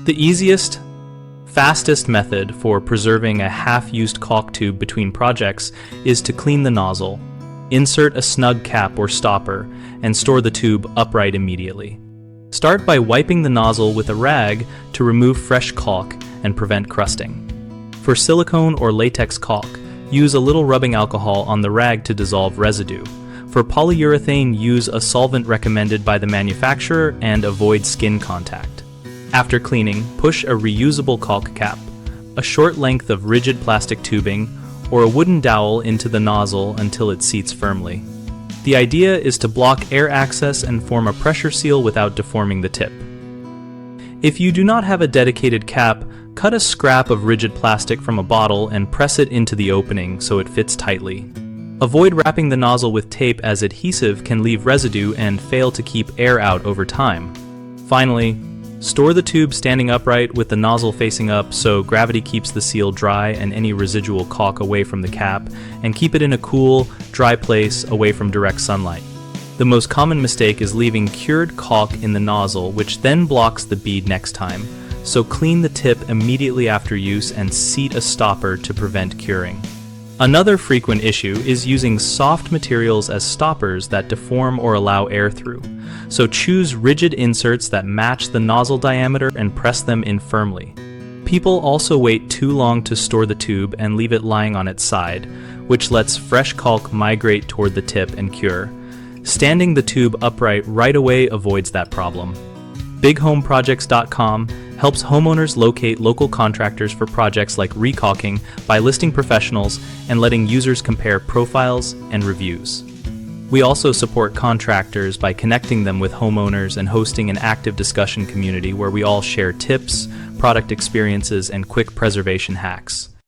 The easiest, fastest method for preserving a half-used caulk tube between projects is to clean the nozzle, insert a snug cap or stopper, and store the tube upright immediately. Start by wiping the nozzle with a rag to remove fresh caulk and prevent crusting. For silicone or latex caulk, use a little rubbing alcohol on the rag to dissolve residue. For polyurethane, use a solvent recommended by the manufacturer and avoid skin contact. After cleaning, push a reusable caulk cap, a short length of rigid plastic tubing, or a wooden dowel into the nozzle until it seats firmly. The idea is to block air access and form a pressure seal without deforming the tip. If you do not have a dedicated cap, cut a scrap of rigid plastic from a bottle and press it into the opening so it fits tightly. Avoid wrapping the nozzle with tape, as adhesive can leave residue and fail to keep air out over time. Finally, store the tube standing upright with the nozzle facing up so gravity keeps the seal dry and any residual caulk away from the cap, and keep it in a cool, dry place away from direct sunlight. The most common mistake is leaving cured caulk in the nozzle, which then blocks the bead next time, so clean the tip immediately after use and seat a stopper to prevent curing. Another frequent issue is using soft materials as stoppers that deform or allow air through. So choose rigid inserts that match the nozzle diameter and press them in firmly. People also wait too long to store the tube and leave it lying on its side, which lets fresh caulk migrate toward the tip and cure. Standing the tube upright right away avoids that problem. BigHomeProjects.com helps homeowners locate local contractors for projects like recaulking by listing professionals and letting users compare profiles and reviews. We also support contractors by connecting them with homeowners and hosting an active discussion community where we all share tips, product experiences, and quick preservation hacks.